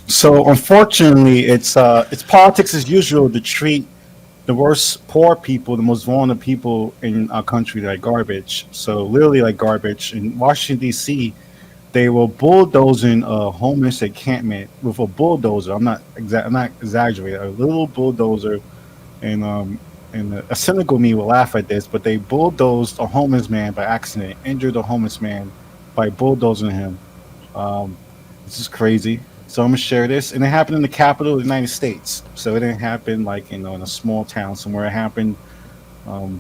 So unfortunately, it's politics as usual to treat the worst poor people, the most vulnerable people in our country like garbage. So literally like garbage. In Washington D.C., they were bulldozing a homeless encampment with a bulldozer. I'm not exaggerating. A little bulldozer, and a cynical me will laugh at this, but they bulldozed a homeless man by accident, injured a homeless man by bulldozing him. Um, this is crazy. So I'm gonna share this, and it happened in the capital of the United States. So it didn't happen like in a small town somewhere. It happened. Um,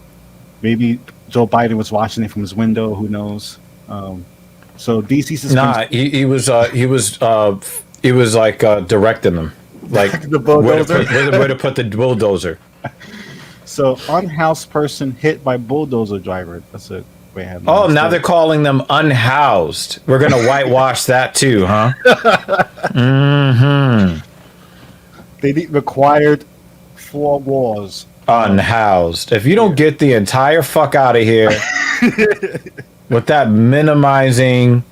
Maybe Joe Biden was watching it from his window. Who knows? So DC suspends Nah, he was like directing them, like the bulldozer. where to put the bulldozer. So unhoused person hit by bulldozer driver. That's a way I have. Oh, now they're calling them unhoused. We're gonna whitewash that too, huh? Mm-hmm. They need required 4 walls. Unhoused. If you don't get the entire fuck out of here with that minimizing,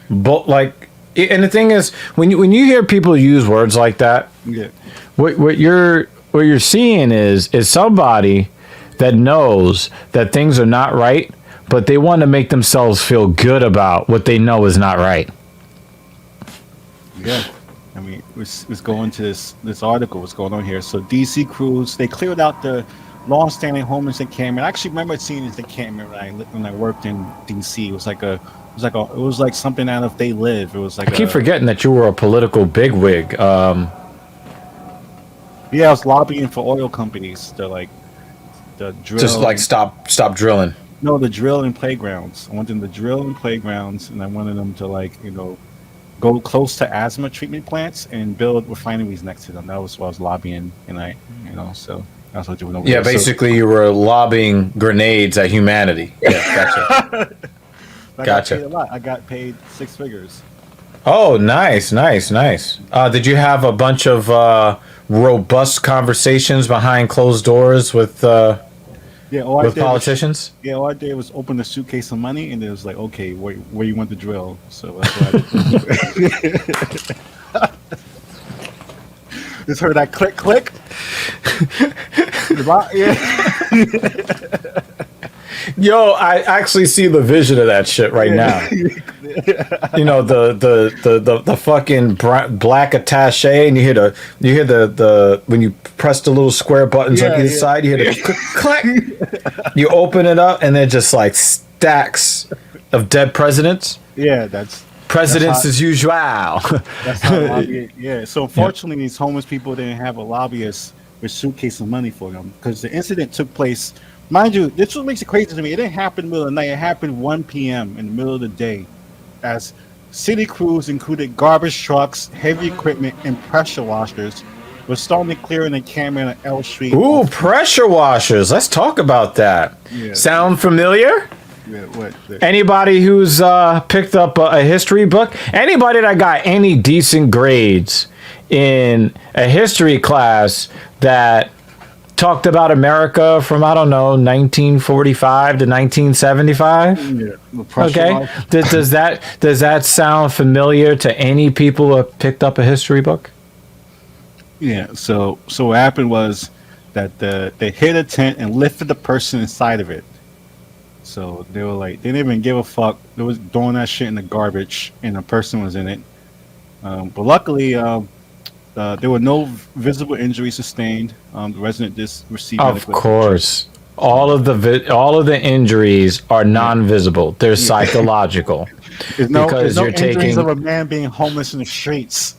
like, and the thing is, when you hear people use words like that, Yeah. what you're seeing is somebody that knows that things are not right, but they want to make themselves feel good about what they know is not right. Yeah. I mean, let's go into this article. What's going on here? So DC crews, they cleared out the long-standing homeless encampment. I actually remember seeing this encampment when I worked in DC. It was like something out of They Live. It was like I keep forgetting that you were a political bigwig. Yeah, I was lobbying for oil companies to like the drill. Just like stop drilling. No, the drill in playgrounds. I wanted them to drill in playgrounds, and I wanted them to go close to asthma treatment plants and build refineries next to them. That was what I was lobbying, and so that's what I doing over Yeah, there. basically you were lobbying grenades at humanity. Yeah, gotcha. I got Gotcha. paid a lot. I got paid 6 figures. Oh, nice. Did you have a bunch of robust conversations behind closed doors with politicians? All I did was open a suitcase of money, and it was like, okay, where you want to drill? So that's what I did. Just heard that click. Yeah. Yo, I actually see the vision of that shit right now. You know, the fucking black attaché, and you hear the when you press the little square buttons on either side, you hear the click. You open it up, and they're just like stacks of dead presidents. Yeah, presidents as usual. That's how yeah. So unfortunately, these homeless people didn't have a lobbyist with suitcase of money for them because the incident took place. Mind you, this is what makes it crazy to me. It didn't happen in the middle of the night. It happened 1 p.m. in the middle of the day, as city crews included garbage trucks, heavy equipment, and pressure washers were starting to clear an encampment on L Street. Ooh, pressure washers. Let's talk about that. Yeah. Sound familiar? Yeah, what? Anybody who's picked up a history book? Anybody that got any decent grades in a history class that talked about America from, I don't know, 1945 to 1975? Yeah, okay. Does that sound familiar to any people who have picked up a history book? Yeah. So what happened was that they hit a tent and lifted the person inside of it. So they were like, they didn't even give a fuck. They was throwing that shit in the garbage, and a person was in it. But luckily, there were no visible injuries sustained. The resident just received. Of course, all of the injuries are non-visible. They're psychological. There's no injuries of a man being homeless in the streets.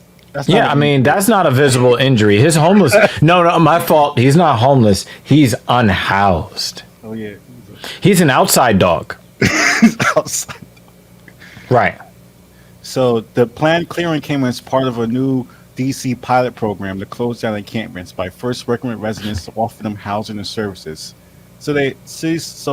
I mean, that's not a visible injury. His homeless. No, my fault. He's not homeless. He's unhoused. Oh yeah. He's an outside dog. Outside. Right. So the planned clearing came as part of a new DC pilot program to close down encampments by first working with residents to offer them housing and services. So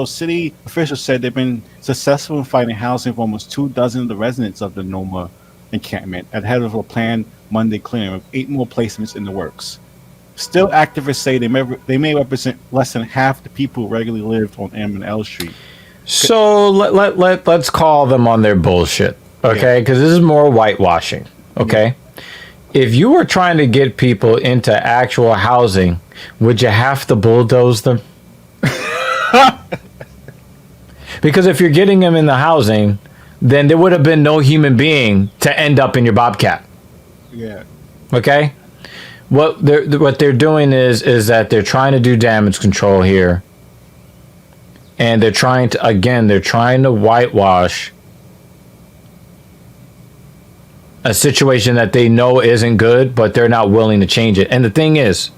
city officials said they've been successful in finding housing for almost 24 of the residents of the Noma encampment ahead of a planned Monday clearing, with 8 more placements in the works. Still, activists say they may represent less than half the people who regularly lived on M and L Street. So let's call them on their bullshit, okay? Because this is more whitewashing, okay? if you were trying to get people into actual housing, would you have to bulldoze them? Because if you're getting them in the housing, then there would have been no human being to end up in your Bobcat. Yeah. Okay? What they're doing is that they're trying to do damage control here. And they're trying to whitewash a situation that they know isn't good, but they're not willing to change it. And the thing is,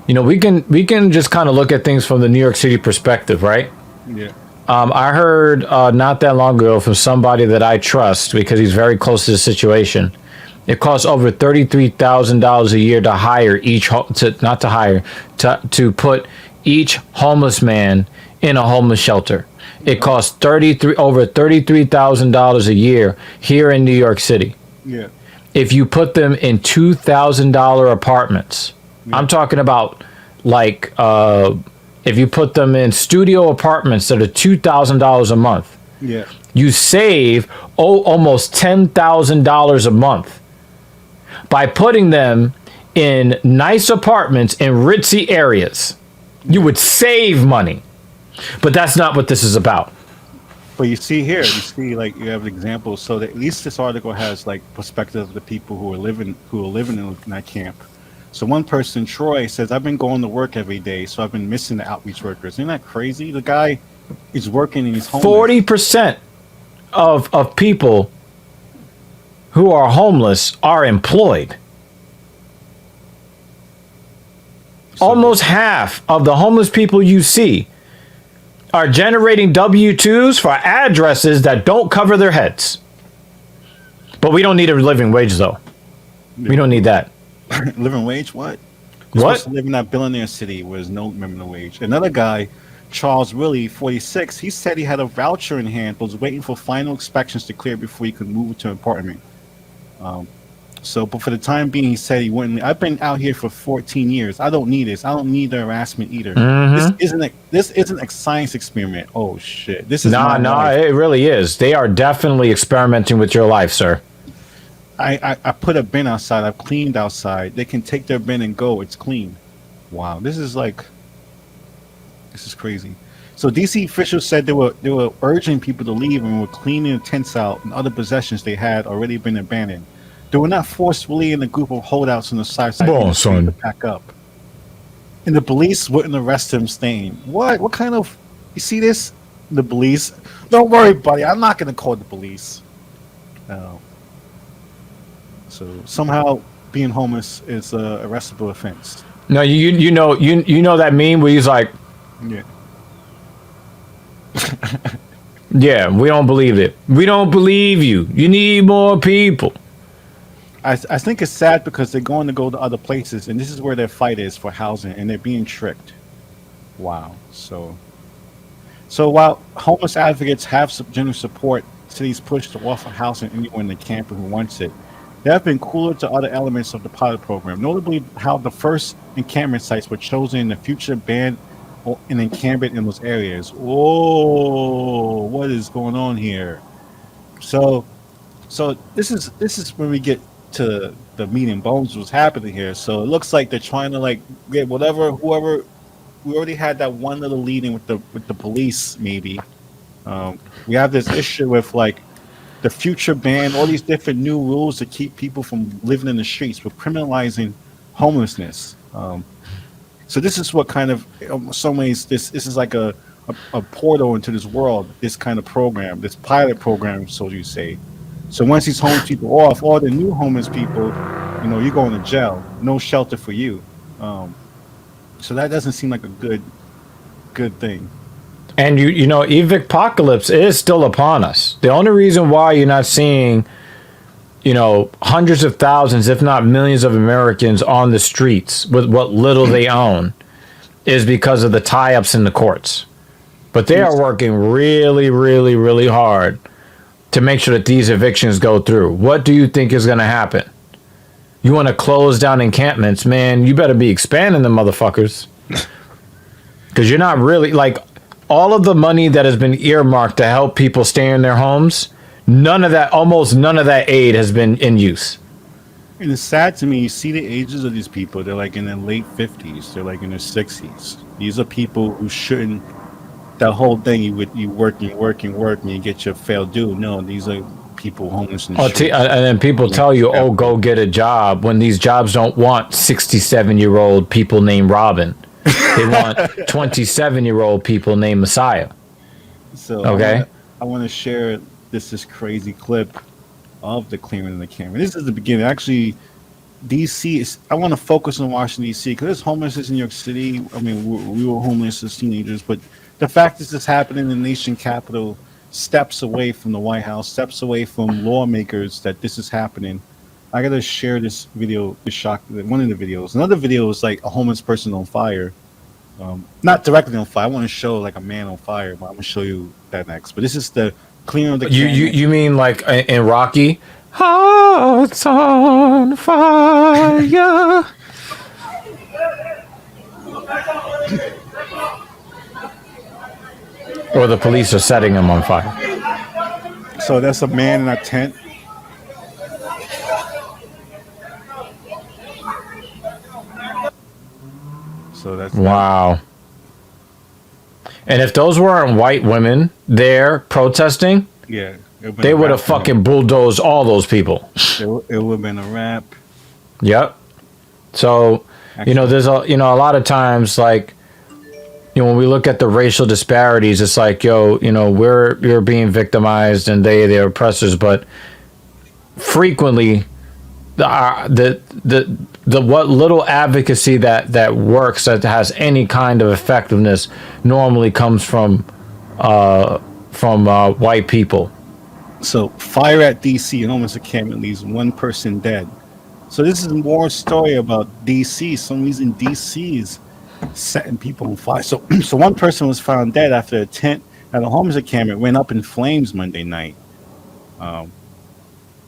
we can just kind of look at things from the New York City perspective, right? Yeah. I heard not that long ago from somebody that I trust because he's very close to the situation. It costs over $33,000 a year to hire to put each homeless man in a homeless shelter. It costs over $33,000 a year here in New York City. Yeah. If you put them in $2,000 apartments, I'm talking about like if you put them in studio apartments that are $2,000 a month, you save almost $10,000 a month by putting them in nice apartments in ritzy areas. You would save money, but that's not what this is about. But you see like you have examples. So that at least this article has like perspective of the people who are living in that camp. So one person, Troy, says, I've been going to work every day, so I've been missing the outreach workers. Isn't that crazy? The guy is working and he's homeless. 40% of people who are homeless are employed. So, almost half of the homeless people you see are generating W-2s for addresses that don't cover their heads. But we don't need a living wage, though. We don't need that. Living wage? What? You're supposed to live in that billionaire city where there's no minimum wage. Another guy, Charles Willie, 46, he said he had a voucher in hand, but was waiting for final inspections to clear before he could move to an apartment. But for the time being, he said he wouldn't. I've been out here for 14 years. I don't need this. I don't need the harassment either. Mm-hmm. This isn't a science experiment. Oh shit! This is no. It really is. They are definitely experimenting with your life, sir. I put a bin outside. I've cleaned outside. They can take their bin and go. It's clean. Wow, this is crazy. So DC officials said they were urging people to leave and were cleaning the tents out and other possessions they had already been abandoned. They were not forcefully in a group of holdouts on the side to pack up. And the police wouldn't arrest him, staying. What kind of? You see this? The police. Don't worry, buddy. I'm not going to call the police. So somehow being homeless is a arrestable offense. No, you know that meme where he's like, yeah, we don't believe it. We don't believe you. You need more people. I think it's sad because they're going to go to other places, and this is where their fight is for housing, and they're being tricked. Wow. So while homeless advocates have general support, cities push to offer housing anyone in the camper who wants it. They have been cooler to other elements of the pilot program, notably how the first encampment sites were chosen in the future ban an encampment in those areas. Oh, what is going on here? So this is when we get to the meat and bones what's happening here. So it looks like they're trying to get whoever. We already had that one little leading with the police. Maybe we have this issue with the future ban, all these different new rules to keep people from living in the streets. We're criminalizing homelessness. So this is what kind of, in some ways, this is like a portal into this world, this kind of program, this pilot program, so you say. So once these homeless people are off, all the new homeless people, you're going to jail. No shelter for you. So that doesn't seem like a good thing. And evict-pocalypse is still upon us. The only reason why you're not seeing, hundreds of thousands, if not millions of Americans on the streets with what little they own is because of the tie-ups in the courts. But they are working really, really, really hard to make sure that these evictions go through. What do you think is going to happen? You want to close down encampments, man, you better be expanding them motherfuckers. Because you're not really, all of the money that has been earmarked to help people stay in their homes, almost none of that aid has been in use. And it's sad to me. You see the ages of these people. They're like in their late 50s. They're like in their 60s. These are people who shouldn't. That whole thing, you work and you work and work and you get your failed due. No, these are people homeless in the streets. And then people tell you, "Oh, go get a job," when these jobs don't want 67-year-old people named Robin. They want 27-year-old people named Messiah. So Okay. I want to share this crazy clip of the clearing of the camera. This is the beginning. Actually, DC is. I want to focus on Washington D.C. because there's homelessness in New York City. I mean, we were homeless as teenagers, but the fact is, this happening in the nation capital, steps away from the White House, steps away from lawmakers. That this is happening. I gotta share this video. This shock. One of the videos. Another video is like a homeless person on fire. Not directly on fire. I want to show like a man on fire, but I'm gonna show you that next. But this is the clearing of the canyon. You mean like in Rocky? Hearts on fire. Or the police are setting him on fire. So that's a man in a tent. So that's Wow. And if those weren't white women there protesting, yeah. they would have fucking bulldozed all those people. It would have been a wrap. Yep. So, there's a lot of times like, when we look at the racial disparities, it's like, you're being victimized and they're oppressors, but frequently the what little advocacy that works, that has any kind of effectiveness, normally comes from white people. So fire at DC, an homeless encampment leaves one person dead. So this is more story about DC. Some reason DC is setting people on fire. So one person was found dead after a tent at a homeless encampment went up in flames Monday night.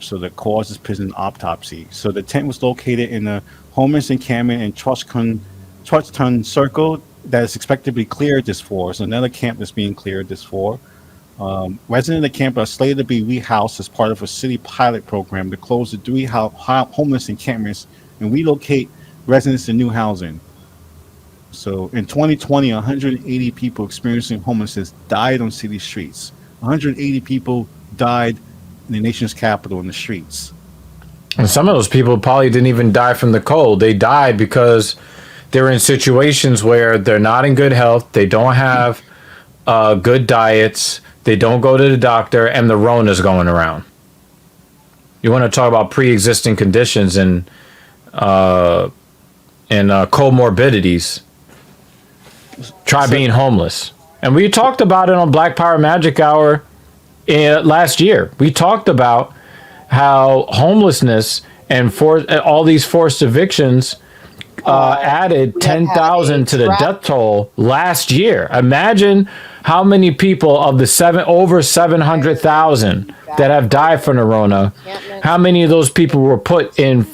So the cause is prison autopsy. So the tent was located in a homeless encampment in Truston Circle that is expected to be cleared this fall. So another camp that's being cleared this fall. Residents of the camp are slated to be rehoused as part of a city pilot program to close the three homeless encampments and relocate residents to new housing. So in 2020, 180 people experiencing homelessness died on city streets. 180 people died in the nation's capital in the streets. And some of those people probably didn't even die from the cold. They died because they're in situations where they're not in good health. They don't have good diets. They don't go to the doctor, and the Rona's going around. You want to talk about pre-existing conditions and comorbidities. Try being homeless. And we talked about it on Black Power Magic Hour last year. We talked about how homelessness and all these forced evictions added 10,000 to the death toll last year. Imagine how many people of the over 700,000 that have died from the Rona, how many of those people were put in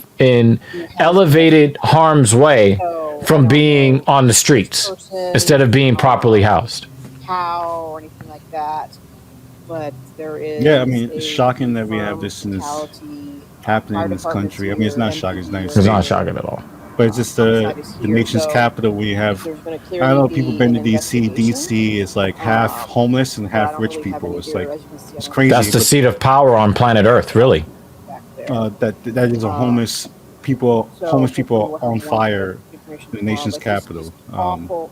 elevated harm's way from being on the streets instead of being properly housed. Cow or anything like that, but there is. Yeah, I mean, it's shocking that we have this happening in this country. I mean, it's not shocking. It's not shocking at all. But it's just the nation's capital. We have, I don't know, people been to DC. DC is like half homeless and half rich people. It's like, it's crazy. That's the seat of power on planet Earth, really. That is a homeless people on fire in the nation's capital. Awful.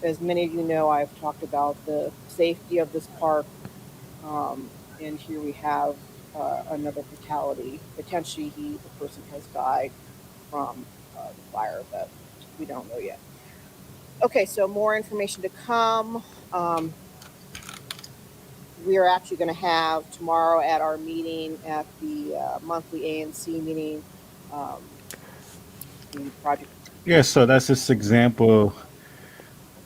As many of you know, I've talked about the safety of this park, and here we have another fatality. Potentially, the person has died from the fire, but we don't know yet. Okay, so more information to come. We are actually going to have tomorrow at our meeting, at the monthly ANC meeting, the project. Yeah, so that's this example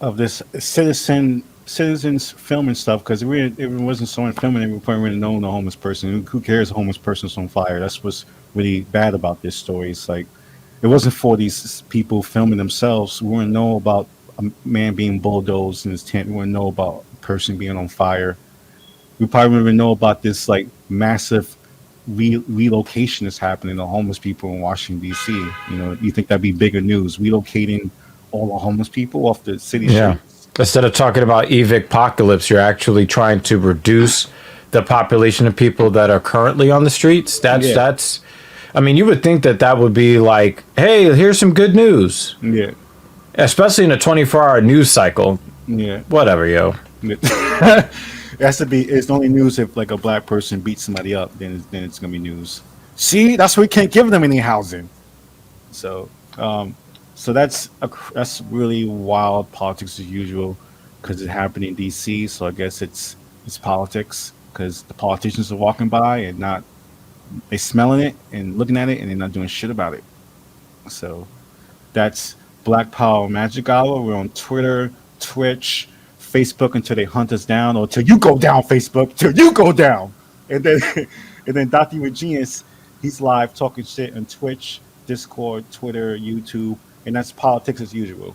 of this citizens filming stuff, because if it wasn't someone filming it, we probably wouldn't know the homeless person. Who cares? A homeless person's on fire. That's what's really bad about this story. It's like, it wasn't for these people filming themselves. We wouldn't know about a man being bulldozed in his tent. We wouldn't know about a person being on fire. we probably don't even know about this like massive relocation that's happening of homeless people in Washington D.C. You know, you think that'd be bigger news? Relocating all the homeless people off the city Yeah. streets? Instead of talking about evic apocalypse, you're actually trying to reduce the population of people that are currently on the streets. That's. I mean, you would think that that would be like, hey, here's some good news, Yeah, especially in a 24-hour news cycle. yeah. Whatever, yo. It has to be. It's only news if like a black person beats somebody up. Then it's gonna be news. See, that's why we can't give them any housing. So, so that's really wild politics as usual because it happened in D.C. So I guess it's politics because the politicians are walking by and not they smelling it and looking at it and they're not doing shit about it. So that's Black Power Magic Hour. We're on Twitter, Twitch, Facebook until they hunt us down, or till you go down, Facebook, till you go down. And then and then Dr. Genius, he's live talking shit on Twitch, Discord, Twitter, YouTube, and that's politics as usual.